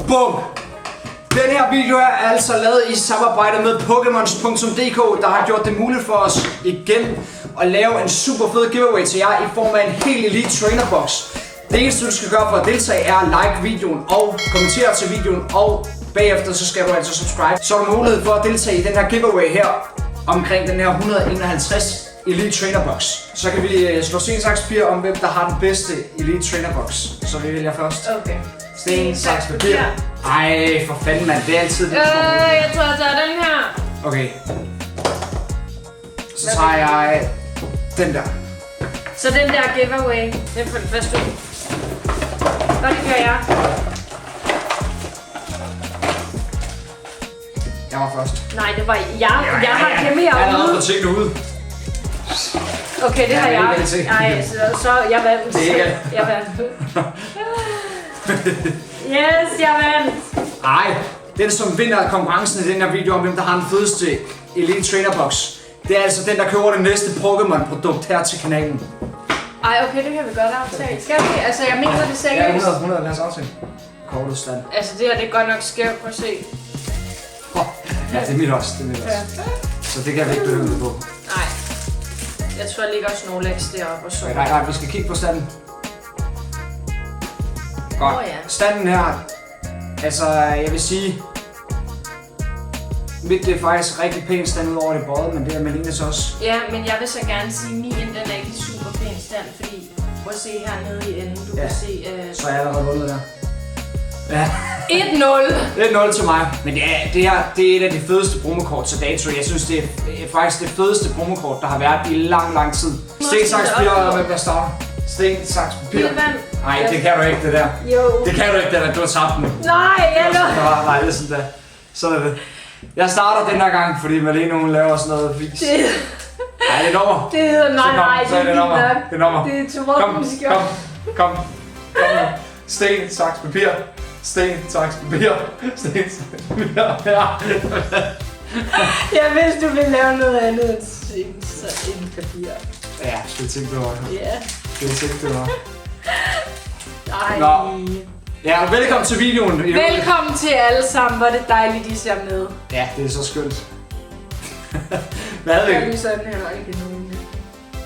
Bum! Den her video er altså lavet i samarbejde med Pokemons.dk, der har gjort det muligt for os igen at lave en super fed giveaway til jer i form af en helt Elite Trainer Box. Det eneste du skal gøre for at deltage er at like videoen og kommentere til videoen, og bagefter så skal du altså subscribe. Så har du mulighed for at deltage i den her giveaway her omkring den her 151 Elite Trainer Box. Så kan vi slå sten, saks, papir om hvem der har den bedste Elite Trainer Box. Så vi vælger først. Okay. Sten, saks, papir. Ej, for fanden mand, det er altid det. Jeg tror jeg tager den her. Okay. Så tager jeg den der. Så den der giveaway, den får den første ud. Hvad det gør jeg? Jeg var først. Nej, det var jeg har kæmpe Jeg har herude. allerede fået tingene ud. Okay, det har jeg. Nej, så jeg vandt. Det er ikke. Jeg vandt. Yes, jeg vandt. Ej, den som vinder konkurrencen i den her video om hvem der har den fedeste Elite Trainer Box, det er altså den der køber det næste Pokémon produkt her til kanalen. Ej, okay, det kan vi godt aftale. Skal vi? Altså, jeg mener det seriøst. Ja, 100, lad os aftale. Kortet stand. Altså, det her, det er godt nok skævt. Prøv at se. Ja, det er mit også, Så det kan vi ikke bedømme på. Nej. Jeg tror, jeg ligger Snorlax deroppe og så. Nej, vi skal kigge på standen. Godt. Ja. Standen her, altså jeg vil sige, mit det er faktisk rigtig pænt stand ud over det både, men det er Malines også. Ja, men jeg vil så gerne sige, at min den er ikke super pæn stand, fordi prøv at se hernede i enden, du kan se... Så er jeg allerede vundet der. Ja. 1-0! 1-0 til mig. Men det her, det er et af de fedeste promokort til dato. Jeg synes, det er faktisk det fedeste promokort, der har været i lang tid. Sten, saks, papir, og hvem der starter? Sten, saks, papir. Nej, det kan du ikke, det der. Jo. Det kan du ikke, det der. Du har tabt den. Nej, jeg lå. Nej, det er sådan der. Sådan er det. Jeg starter den her gang, fordi Malene hun laver sådan noget vis. Nej, det er nummer. Det hedder nej, så er det nummer. Det er nummer. Det er to Kom. Sten, saks, papir. Sten, saks, papir. Sten, saks, papir. Ja. Jeg vidste, du ville lave noget andet end papir. Ja, det tænkte du også. Ja. Det tænkte du også. Ej. Nå. Ja, og velkommen til videoen. Velkommen til alle sammen. Hvor er det dejligt, I ser med. Ja, det er så skønt. Hvad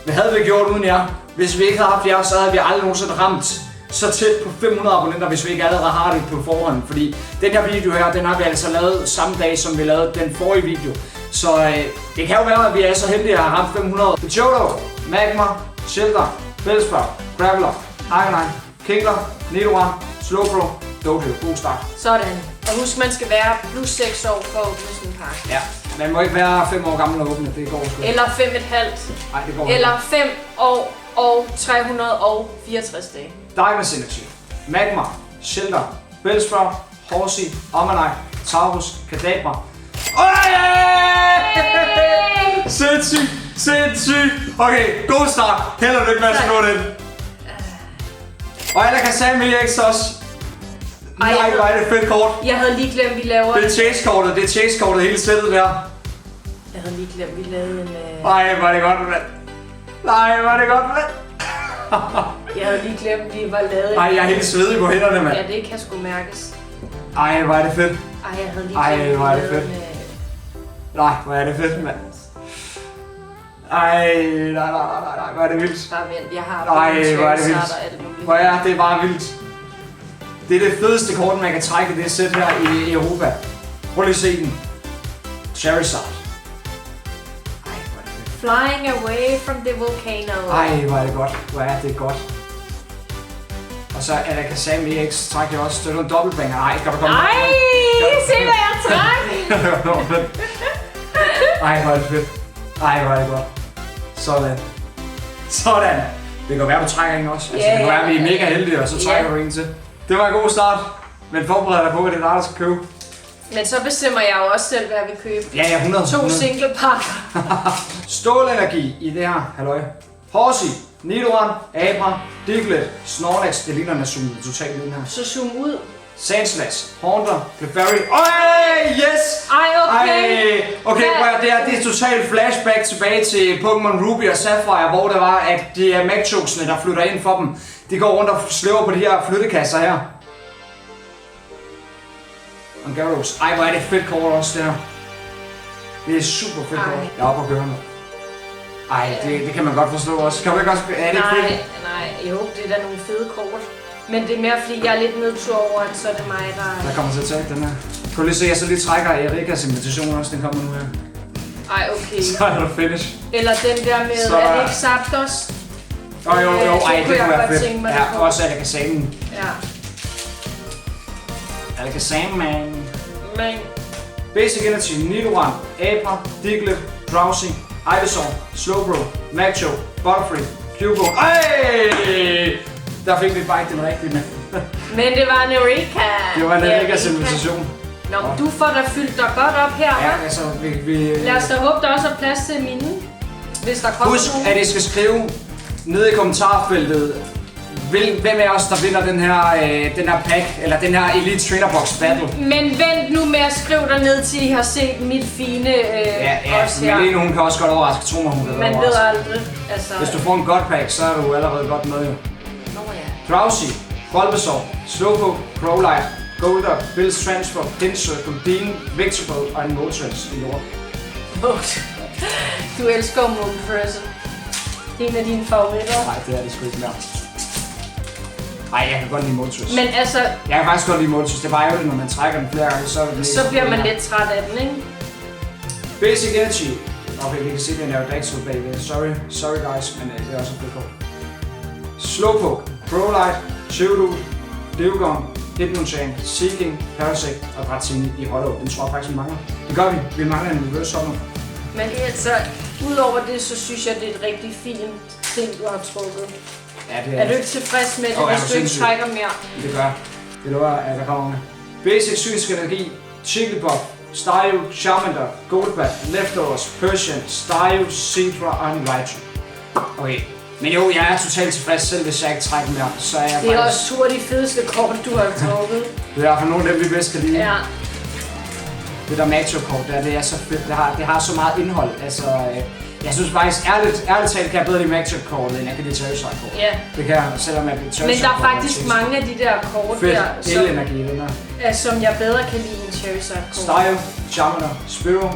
havde vi gjort uden jer? Hvis vi ikke havde haft jer, så havde vi aldrig nogensinde ramt så tæt på 500 abonnenter, hvis vi ikke allerede har det på forhånd. Fordi den her video her, den har vi altså lavet samme dag, som vi lavede den forrige video. Så det kan jo være, at vi er så heldige at have ramt 500. Pidgeotto, Magma, Shelter, Bellsprout, Graveler, Arcanine, Kingler, Nidoran, Slowbro, Doduo. God start. Sådan. Og husk, man skal være plus 6 år for at åbne sådan en pakke. Ja, man må ikke være 5 år gammel at åbne, det går sgu. Eller 5,5. Nej, det går eller 5 år og 364 dage. Diamond Energy, Magma, Shelter, Bellsprout, Horsey, Omanyte, Taurus, Kadabra. Sindssygt! Okay, god start. Held og lykke med at slå den. Og alle kan sige med X også. Nej, hvor er det fedt kort. Jeg havde lige glemt, vi laver... Det er chase-kortet, hele sættet der. Jeg havde lige glemt, vi lavede en... Nej, hvor er det godt, mand. Jeg havde lige glemt, vi var lavet en... Ej, jeg er helt svedig på hænderne, mand. Ja, det kan sgu mærkes. Ej, hvor er det fedt. Ej, jeg havde lige glemt, hvor er det fedt. Nej, hvor er det fedt, mand. Ej, nej, hvor er det vildt. Bare vent, jeg har... Ej, hvor er det vildt. Hvor er det bare vildt. Det er det fedeste kort, man kan trække det sæt her i Europa. Prøv lige at se den. Charizard. Ej, hvor er det fedt. Flying away from the volcano. Ej, hvor er det godt. Hvor er det godt. Og så Alakazam EX trækker jeg også. Støtter en dobbeltbanger. Ej, skal du komme? Nej, se hvad jeg træk. Ej, hvor er det fedt. Ej, hvor er det godt. Sådan. Det kan være, du trækker en også. Altså, det kan være, at vi er mega heldige, og så trækker du en til. Det var en god start. Men forbered dig på, at det er dig, der skal købe. Men så bestemmer jeg jo også selv, hvad jeg vil købe. Ja, 100. 2 single pakker. Stålenergi i det her, halløj. Horsey, Nidoran, Abra, Diglett, Snorlax. Det ligner, den er zoomet totalt i den her. Så zoom ud. Sandslash, Haunter, Clefairy. Øj, yes! Okay, det er totalt flashback tilbage til Pokémon Ruby og Sapphire, hvor det var, at det er Magchoksene, der flytter ind for dem. De går rundt og slæver på de her flyttekasser her. on Garros. Ej, hvor er det et fedt kort også, det her. Det er super fedt kort. Jeg er oppe og køre nu. Ej, det kan man godt forstå også. Kan du ikke også... Er det ikke fedt? Nej, jo, det er da nogle fede kort. Men det er mere fordi, jeg er lidt nedtur over, at så er det mig, der... Jeg kommer til at tage den her. Kan du lige se, jeg så lige trækker Erikas invitation også, den kommer nu her. Ej, okay. Så er der finish. Eller den der med, så... er det ikke Zapdos? Jo, ej, det kunne være fedt. Ja, også Alakasamen. Ja. Alakasamen. Men... Basic Energy, Nidoran, Abra, Diglett, Drowsy, Ivysaur, Slowbro, Magcho, Butterfree, Cubone. Ej! Der fik vi bare ikke den rigtige med. Men det var en Eureka! Det var en Eurikas invitation. Nå, du får da fyldt dig godt op her, hva'? Ja, altså vi... Lad os da håbe, der også er plads til mine, hvis der kommer Husk, at I skal skrive nede i kommentarfeltet, hvem af os, der vinder den her pack, eller den her Elite Trainer Box Battle. Men vent nu med at skrive der ned til I har set mit fine ja, Melene, hun kan også godt overraske. Tro mig, hun kan man ved aldrig. Altså... Hvis du får en god pack, så er du allerede godt med, jo. Nå ja. Drowsy, Bulbasaur, Slowpoke, Growlite, Golduck, Bills Transfer, Pinsir, Bean, Victreebel og en Moltres i jord. Du elsker Moltres. Det er en af dine favoritter. Nej, det er det sgu ikke mere. Ej, jeg kan godt lide Moltres. Men altså... Jeg kan faktisk godt lide Moltres. Det er bare ærgerligt, når man trækker den flere gange, så bliver man lidt træt af den, ikke? Basic Energy. Okay, vi kan se, at den er Aerodactyl bagved. Sorry guys, men det er også et fedt kort. Slowpoke, Growlite, Geodude, Dewgong, Hitmonchan, Seeking, Parasect og Dratini i Hollow. Den tror jeg faktisk, vi mangler. Det gør vi. Vi mangler en reverse sommer. Men altså, udover det, så synes jeg, det er et rigtig fint ting, du har trukket. Ja, det er du ikke tilfreds med det, hvis du ikke trækker mere? Det gør. Det lover, at der kommer med. Basic synsk energi, Chicklebuff, Staryu, Charmander, Golbat, Leftovers, Persian, Staryu, Seadra og en Raichu. Okay. Men jo, jeg er totalt tilfreds selv, hvis jeg ikke trækker mere, så er jeg faktisk... Det er også to af de fedeste kort, du har trukket. Det er i hvert fald nogle af dem, vi bedst kan lide. Ja. Det der Magcho-kort, det er så fedt. Det har så meget indhold. Altså, jeg synes faktisk, ærligt talt, kan jeg bedre lide Magcho-kortet, end jeg kan lide Charizard-kortet. Ja. Det kan jeg, selvom jeg bliver Charizard. Men der er faktisk mange af de der kort der, som jeg bedre kan lide end Charizard-kort. Staryu, Charmander, Spearow,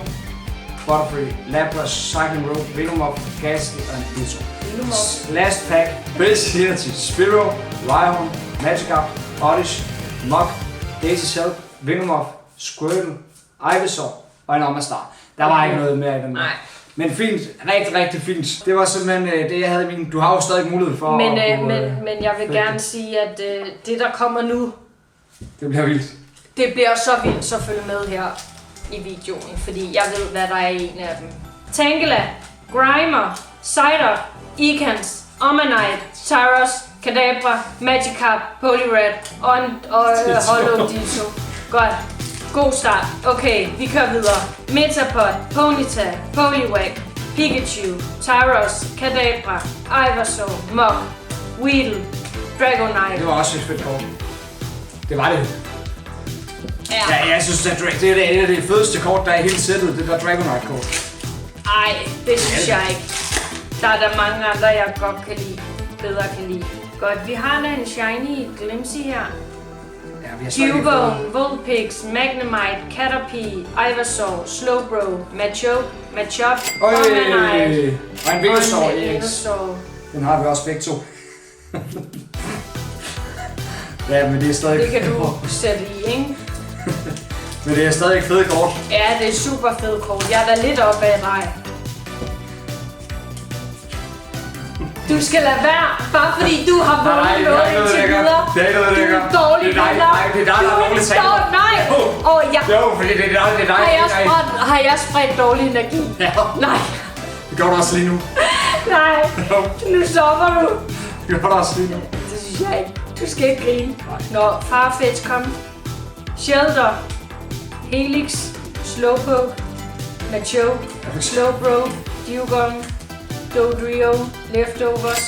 Butterfree, Lapras, Cycling Road, Venomoth, Gastly og en Ditto. Last pack, Basic Energy, Spearow, Rhyhorn, Magikarp, Oddish, Muk, Daisy Self, Venomoth, Squirtle, Ivysaur og en Omastar. Der var ikke noget mere i den. Nej. Men fint, rigtig fint. Det var simpelthen det, jeg havde i min... Du har jo stadig mulighed for men jeg vil gerne sige, at det der kommer nu... Det bliver vildt. Det bliver så vildt, så følg med her i videoen, fordi jeg ved, hvad der er i en af dem. Tangela, Grimer, Psyduck, Ekans, Omanyte, Tyros, Kadabra, Magikarp, Poliwrath og Hollow Ditto. Godt. God start. Okay, vi kører videre. Metapod, Ponyta, Poliwag, Pikachu, Tyros, Kadabra, Ivysaur, Muk, Weedle, Dragonite. Det var også et fedt kort. Det var det. Ja, jeg synes, at det er et af de fedeste kort, der er i hele sættet. Det der Dragonite-kort. Ej, det synes jeg ikke. Der er der mange andre, jeg godt kan lide. Bedre kan lide. Godt, vi har da en shiny Glimpsy her. Cubone, Vulpix, Magnemite, Caterpie, Ivysaur, Slowbro, Machop, Omanyte og en Venusaur. Den har vi også begge to. Ja, men det er stadig... Det kan du sætte i, ikke? Men det er stadig fede kort. Ja, det er super fede kort. Jeg er da lidt oppe af dig. Du skal lade være, bare fordi du har vundet noget indtil videre. Det er ikke noget, det gør. Du er dårlig vinder. Nej, det er dig, der er dårlig taler. Nej! Jo, fordi det er dig. Har jeg spredt dårlig energi? Ja. Nej. Det gør du også lige nu. Nej, nu stopper du. Det gør du også lige nu. Det synes jeg ikke. Du skal ikke grine. Nå, Farfetch, kom. Shelter, Helix, Slowpoke, Machoke, Slowbro, Dewgong, Dodrio, Leftovers.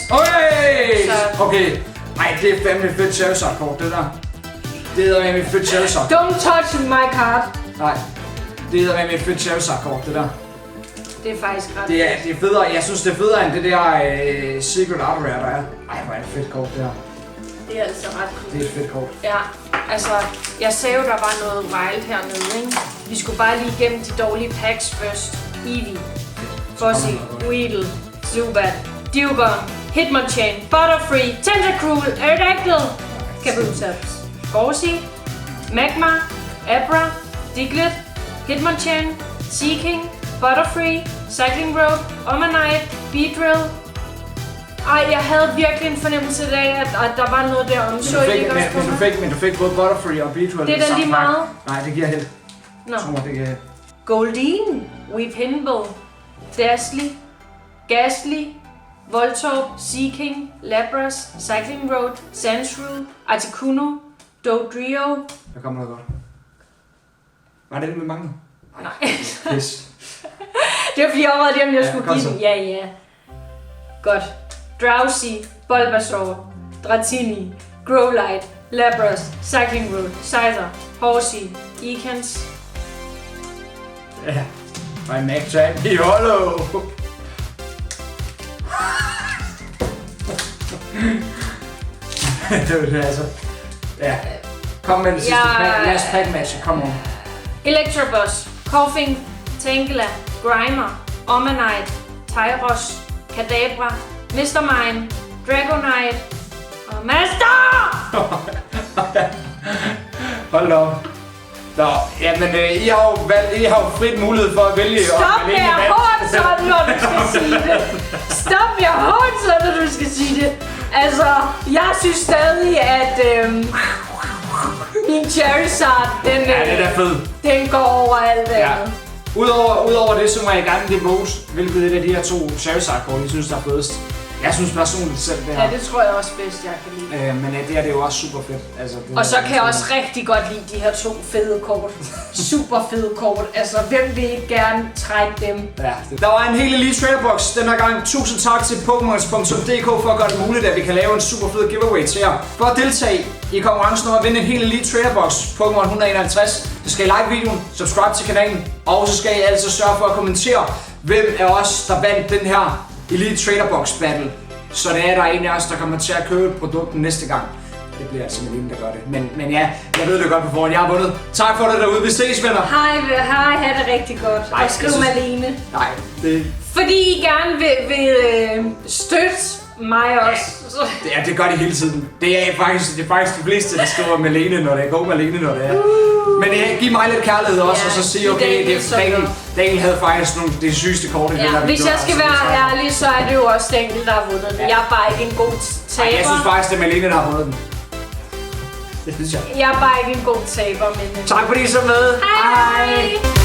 Okay. Ej, det er fandme fedt Charizard-kort, det der. Det er med fedt Charizard. Don't touch my card. Nej. Det er med fedt Charizard-kort, det der. Det er faktisk ret. Det er federe. Jeg synes, det er federe end det der Secret Artware, der er. Ej, hvor er det fedt kort, det her. Det er altså ret cool. Det er et fedt kort. Ja, altså, jeg sagde jo, der var noget wild hernede, ikke? Vi skulle bare lige igennem de dårlige packs først. Eevee, Fuzzy, Weedle, Zubat, Dewgong, Hitmonchan, Butterfree, Tentacruel, Aerodactyl, Kabutops, Gorsey, Magma, Abra, Diglett, Hitmonchan, Seaking, Butterfree, Cycling Road, Omanyte, Beedrill. Ej, jeg havde virkelig en fornemmelse af, at der var noget derom. Så I ikke også på mig? Men du fik både Butterfree og Beedrill. Det er da lige meget. Nej, det giver held. Nå. Det giver held. Goldeen, Weepinball, Dazzly, Gastly, Voltorb, Seaking, Lapras, Cycling Road, Sandshrew, Articuno, Dodrio. Der kommer noget godt. Var det med mange? Nej. Yes. Det var fordi jeg overvejede det, om jeg Ja, skulle kom give så. den. Ja. Godt. Drowsy, Bulbasaur, Dratini, Growlite, Lapras, Cycling Road, Scyther, Horsey, Ekans. Ja. My Mac Jack i hollow. Det var det altså. Ja. Kom med det sidste pack. Last pack match. Kom on. Electabuzz, Koffing, Tangela, Grimer, Omanyte, Tyros, Kadabra, Mr. Mime, Dragonite og Master! Hold da op. Nå, jamen I har jo frit mulighed for at vælge. Stop med at hårdt sådan, når du skal sige det. Stop med at hårdt sådan, når du skal sige det. Altså, jeg synes stadig, at min Charizard, Ja, det er fed. den går over alt Ja. andet. Udover det, så må jeg gerne det våge, hvilket et af de her to Charizard-kort, jeg synes, der er fedest. Jeg synes personligt selv, det her. Ja, det tror jeg også bedst, jeg kan lide. Men det her det er jo også super fedt. Altså, det Og så er- kan jeg også rigtig godt lide de her to fede kort. Super fede kort. Altså, hvem vil ikke gerne trække dem? Ja, der var en hel Elite Trader Box den her gang. Tusind tak til Pokemons.dk for at gøre det muligt, at vi kan lave en super fed giveaway til jer. For at deltage i konkurrencen om at vinde en hel Elite Trader Box Pokémon 151, så skal I like videoen, subscribe til kanalen, og så skal I altså sørge for at kommentere, hvem af os, der vandt den her Elite Trader Box Battle. Så det er der en af os, der kommer til at købe produkten næste gang. Det bliver altså Malene, der gør det. Men ja, jeg ved det godt på forhånd. Jeg har vundet. Tak for det derude. Vi ses, venner. Hej, ha' det rigtig godt. Nej, Og skriv jeg synes- Malene. Nej, det... Fordi I gerne vil støtte mig også. Så. Ja, det gør de hele tiden. Det er faktisk de fleste, der skriver Malene, når det er god Malene, når det er. Men giv mig lidt kærlighed også, Ja, og så sige, det er okay, Daniel, som Daniel havde faktisk nogle det sygeste kort i det Ja, her hvis video, jeg skal altså, være det er- ærlig, så er det jo også Daniel, der har vundet den. Ja. Jeg er bare ikke en god taber. Ej, jeg synes faktisk, det er Malene, der har vundet den. Det synes jeg. Jeg er bare ikke en god taber, men... Tak fordi I så med. Hej!